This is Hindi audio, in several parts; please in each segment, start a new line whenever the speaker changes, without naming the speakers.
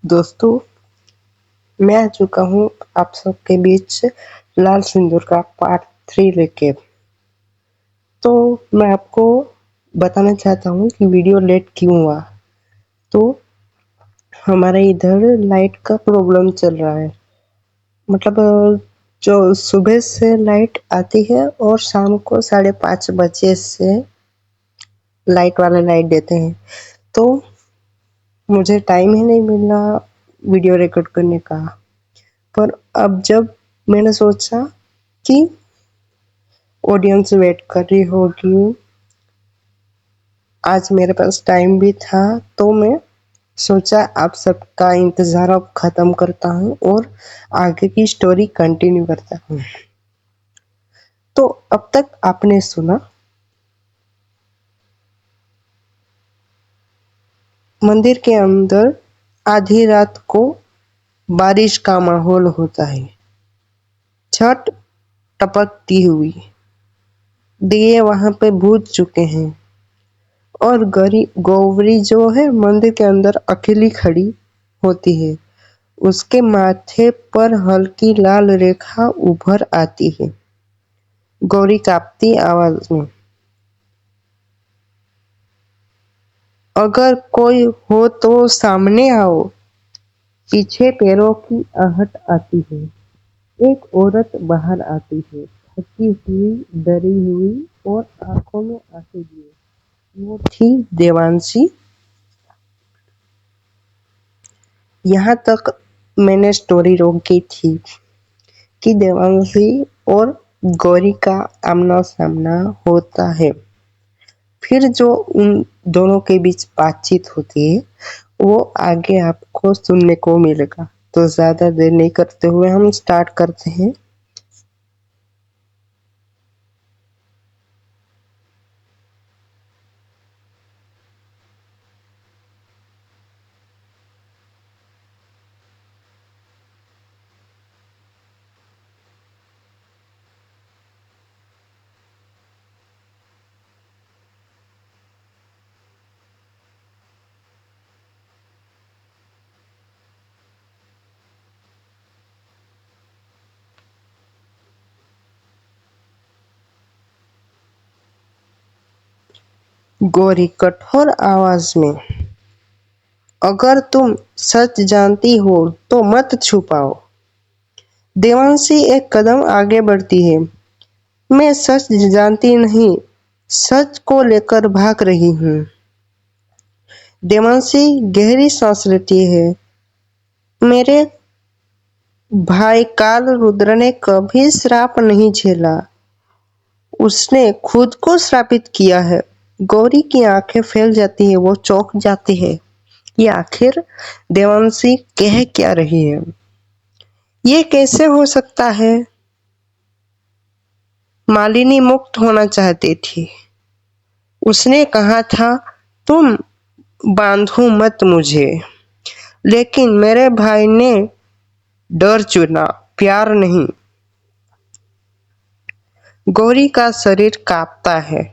दोस्तों, मैं आ चुका हूँ आप सबके बीच लाल सिंदूर का पार्ट 3 लेके। तो मैं आपको बताना चाहता हूँ कि वीडियो लेट क्यों हुआ। तो हमारे इधर लाइट का प्रॉब्लम चल रहा है। मतलब जो सुबह से लाइट आती है और शाम को 5:30 बजे से लाइट वाले लाइट देते हैं। तो मुझे टाइम ही नहीं मिल रहा वीडियो रिकॉर्ड करने का। पर अब जब मैंने सोचा कि ऑडियंस वेट कर रही होगी, आज मेरे पास टाइम भी था, तो मैं सोचा आप सबका इंतज़ार अब ख़त्म करता हूँ और आगे की स्टोरी कंटिन्यू करता हूँ। तो अब तक आपने सुना मंदिर के अंदर आधी रात को बारिश का माहौल होता है। छत टपकती हुई, दिए वहां पे बुझ चुके हैं और गौरी जो है मंदिर के अंदर अकेली खड़ी होती है। उसके माथे पर हल्की लाल रेखा उभर आती है। गौरी कांपती आवाज में, अगर कोई हो तो सामने आओ। पीछे पैरों की आहट आती है। एक औरत बाहर आती है, थकी हुई, डरी हुई और आंखों में आंसू लिए। वो थी देवांशी। यहाँ तक मैंने स्टोरी रोकी थी कि देवांशी और गौरी का आमना सामना होता है। फिर जो उन दोनों के बीच बातचीत होती है वो आगे आपको सुनने को मिलेगा। तो ज्यादा देर नहीं करते हुए हम स्टार्ट करते हैं। गौरी कठोर आवाज में, अगर तुम सच जानती हो तो मत छुपाओ। देवांशी एक कदम आगे बढ़ती है। मैं सच जानती नहीं, सच को लेकर भाग रही हूँ। देवांशी गहरी सांस लेती है। मेरे भाई काल रुद्र ने कभी श्राप नहीं झेला, उसने खुद को श्रापित किया है। गौरी की आंखें फैल जाती है, वो चौंक जाती है। ये आखिर देवांशी कह क्या रही है? ये कैसे हो सकता है? मालिनी मुक्त होना चाहती थी। उसने कहा था तुम बांधो मत मुझे, लेकिन मेरे भाई ने डर चुना, प्यार नहीं। गौरी का शरीर कांपता है।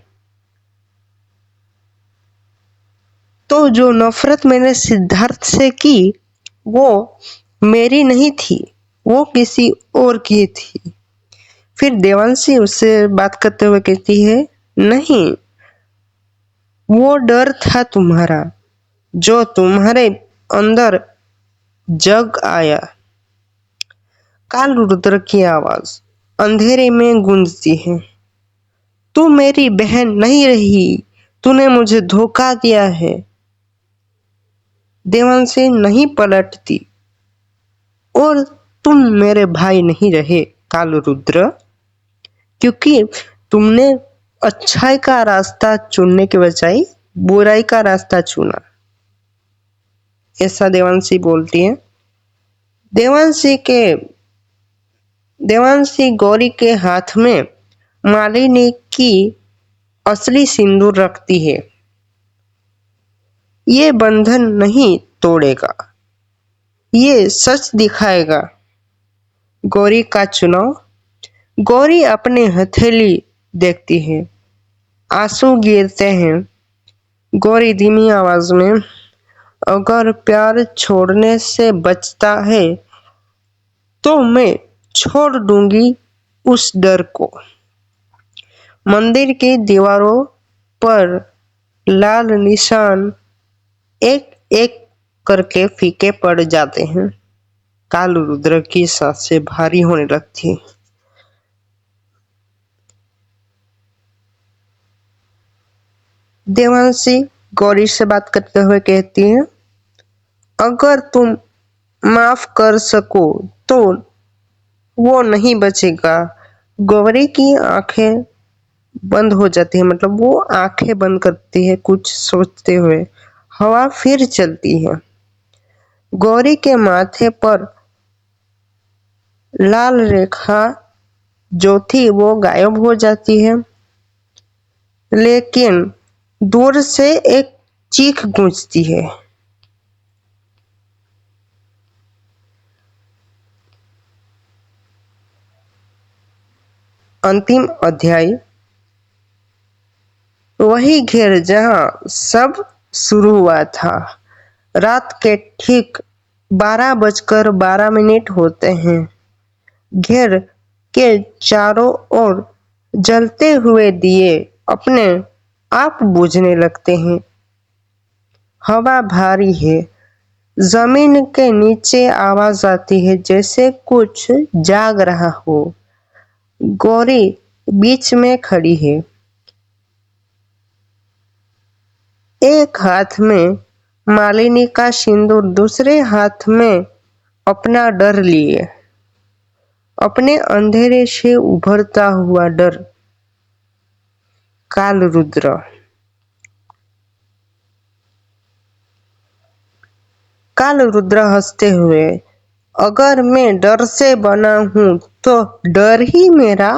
तो जो नफरत मैंने सिद्धार्थ से की वो मेरी नहीं थी, वो किसी और की थी। फिर देवांशी उससे बात करते हुए कहती है, नहीं, वो डर था तुम्हारा जो तुम्हारे अंदर जग आया। काल रुद्र की आवाज अंधेरे में गूंजती है, तू मेरी बहन नहीं रही, तूने मुझे धोखा दिया है। देवांशी नहीं पलटती, और तुम मेरे भाई नहीं रहे काल रुद्र, क्योंकि तुमने अच्छाई का रास्ता चुनने के बजाय बुराई का रास्ता चुना। ऐसा देवांशी बोलती है। देवांशी गौरी के हाथ में मालिनी की असली सिंदूर रखती है। ये बंधन नहीं तोड़ेगा, ये सच दिखाएगा। गौरी का चुनाव। गौरी अपनी हथेली देखती है, आंसू गिरते हैं। गौरी धीमी आवाज में, अगर प्यार छोड़ने से बचता है तो मैं छोड़ दूंगी उस डर को। मंदिर की दीवारों पर लाल निशान एक एक करके फीके पड़ जाते हैं। काल रुद्र की सांसें भारी होने लगती हैं। देवांशी गौरी से बात करते हुए कहती है, अगर तुम माफ कर सको तो वो नहीं बचेगा। गौरी की आंखें बंद हो जाती है, मतलब वो आंखें बंद करती है कुछ सोचते हुए। हवा फिर चलती है। गौरी के माथे पर लाल रेखा जो थी वो गायब हो जाती है, लेकिन दूर से एक चीख गूंजती है। अंतिम अध्याय। वही घेर जहां सब शुरू हुआ था। रात के ठीक 12:12 होते हैं। घेर के चारों ओर जलते हुए दिए अपने आप बुझने लगते हैं। हवा भारी है। जमीन के नीचे आवाज आती है जैसे कुछ जाग रहा हो। गौरी बीच में खड़ी है, एक हाथ में मालिनी का सिंदूर, दूसरे हाथ में अपना डर लिए, अपने अंधेरे से उभरता हुआ डर। काल रुद्र। काल रुद्र हंसते हुए, अगर मैं डर से बना हूं तो डर ही मेरा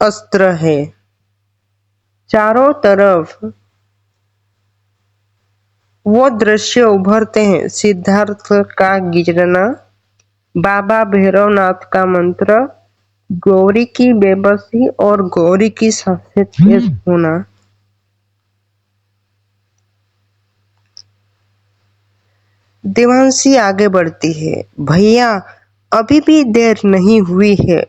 अस्त्र है। चारों तरफ वो दृश्य उभरते हैं। सिद्धार्थ का गिरना, बाबा भैरवनाथ का मंत्र, गौरी की बेबसी और गौरी की सांसें तेज होना। देवांशी आगे बढ़ती है, भैया अभी भी देर नहीं हुई है।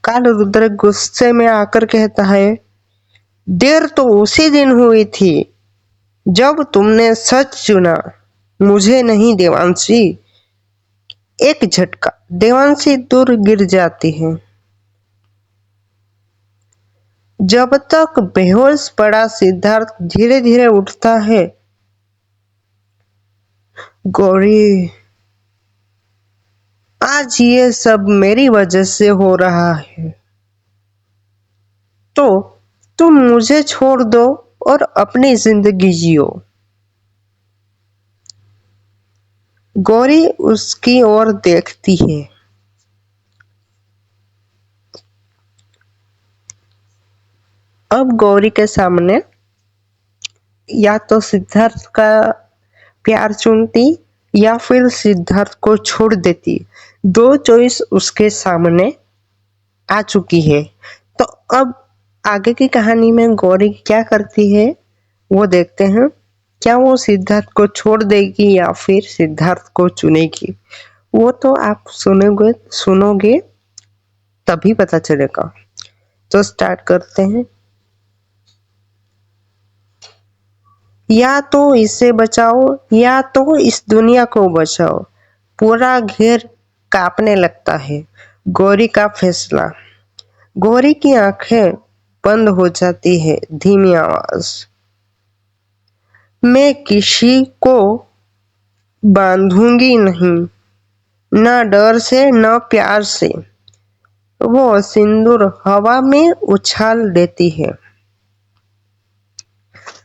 काल रुद्र गुस्से में आकर कहता है, देर तो उसी दिन हुई थी जब तुमने सच चुना, मुझे नहीं देवांशी। एक झटका, देवांशी दूर गिर जाती है। जब तक बेहोश पड़ा सिद्धार्थ धीरे धीरे उठता है। गौरी, आज ये सब मेरी वजह से हो रहा है, तो तुम मुझे छोड़ दो और अपनी जिंदगी जियो। गौरी उसकी ओर देखती है। अब गौरी के सामने या तो सिद्धार्थ का प्यार चुनती या फिर सिद्धार्थ को छोड़ देती। दो चॉइस उसके सामने आ चुकी है। तो अब आगे की कहानी में गौरी क्या करती है वो देखते हैं। क्या वो सिद्धार्थ को छोड़ देगी या फिर सिद्धार्थ को चुनेगी, वो तो आप सुनोगे तभी पता चलेगा। तो स्टार्ट करते हैं। या तो इसे बचाओ या तो इस दुनिया को बचाओ। पूरा घेर कांपने लगता है। गौरी का फैसला। गौरी की आंखें बंद हो जाती है। धीमी आवाज, मैं किसी को बांधूंगी नहीं, न डर से न प्यार से। वो सिंदूर हवा में उछाल देती है।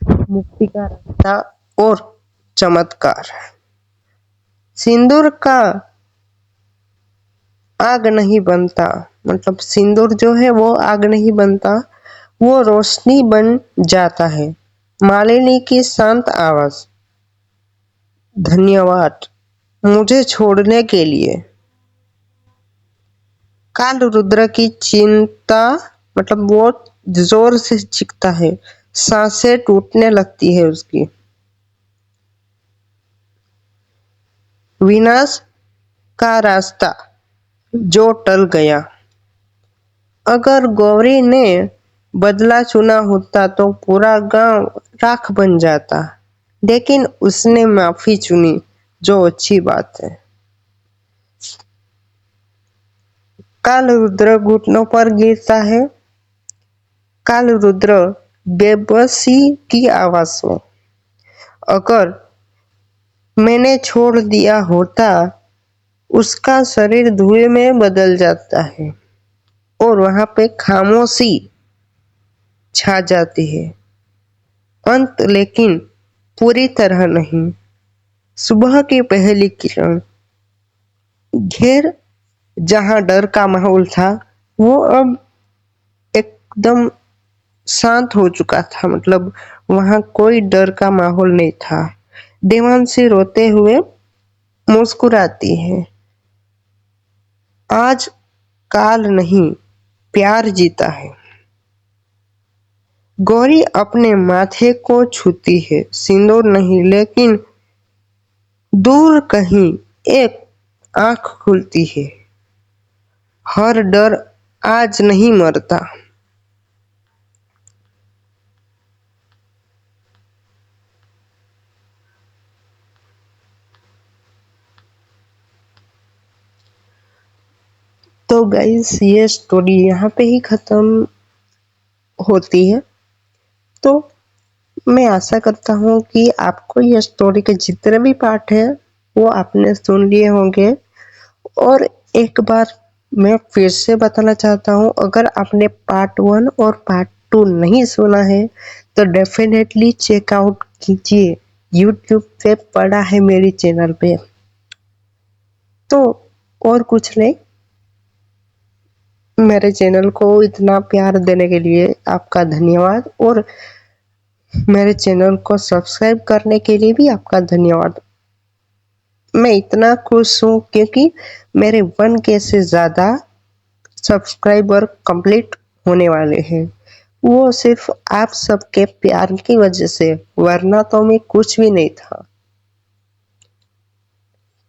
मुक्ति का रास्ता और चमत्कार। सिंदूर का आग नहीं बनता, मतलब सिंदूर जो है वो आग नहीं बनता, वो रोशनी बन जाता है। मालिनी की शांत आवाज, धन्यवाद मुझे छोड़ने के लिए। काल रुद्र की चिंता मतलब वो जोर से चीखता है, सांसें टूटने लगती है उसकी। विनाश का रास्ता जो टल गया। अगर गौरी ने बदला चुना होता तो पूरा गांव राख बन जाता, लेकिन उसने माफी चुनी, जो अच्छी बात है। काल रुद्र घुटनों पर गिरता है। काल रुद्र बेबसी की आवाज में, अगर मैंने छोड़ दिया होता, उसका शरीर धुएं में बदल जाता है और वहां पे खामोशी छा जाती है। अंत लेकिन पूरी तरह नहीं। सुबह की पहली किरण। घेर जहां डर का माहौल था, वो अब एकदम शांत हो चुका था। मतलब वहां कोई डर का माहौल नहीं था। देवांशी रोते हुए मुस्कुराती है। आज काल नहीं, प्यार जीता है। गौरी अपने माथे को छूती है, सिंदूर नहीं, लेकिन दूर कहीं एक आंख खुलती है। हर डर आज नहीं मरता। तो गाइस, ये स्टोरी यहाँ पे ही खत्म होती है। तो मैं आशा करता हूँ कि आपको ये स्टोरी के जितने भी पार्ट है वो आपने सुन लिए होंगे। और एक बार मैं फिर से बताना चाहता हूँ, अगर आपने पार्ट 1 और पार्ट 2 नहीं सुना है तो डेफिनेटली चेकआउट कीजिए। यूट्यूब पे पड़ा है मेरी चैनल पे। तो और कुछ नहीं, मेरे चैनल को इतना प्यार देने के लिए आपका धन्यवाद, और मेरे चैनल को सब्सक्राइब करने के लिए भी आपका धन्यवाद। मैं इतना खुश हूँ क्योंकि मेरे 1K से ज़्यादा सब्सक्राइबर कंप्लीट होने वाले हैं। वो सिर्फ आप सबके प्यार की वजह से, वरना तो मैं कुछ भी नहीं था।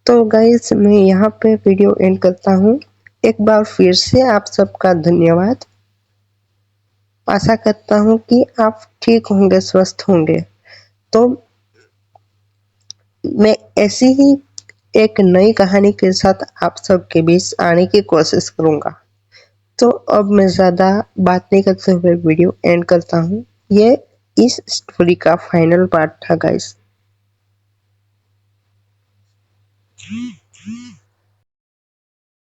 तो गाइस, मैं यहाँ पे वीडियो एंड करता हूँ। एक बार फिर से आप सबका धन्यवाद। आशा करता हूँ कि आप ठीक होंगे, स्वस्थ होंगे। तो मैं ऐसी ही एक नई कहानी के साथ आप सबके बीच आने की कोशिश करूंगा। तो अब मैं ज़्यादा बात नहीं करते हुए वीडियो एंड करता हूँ। ये इस स्टोरी का फाइनल पार्ट था गाइस।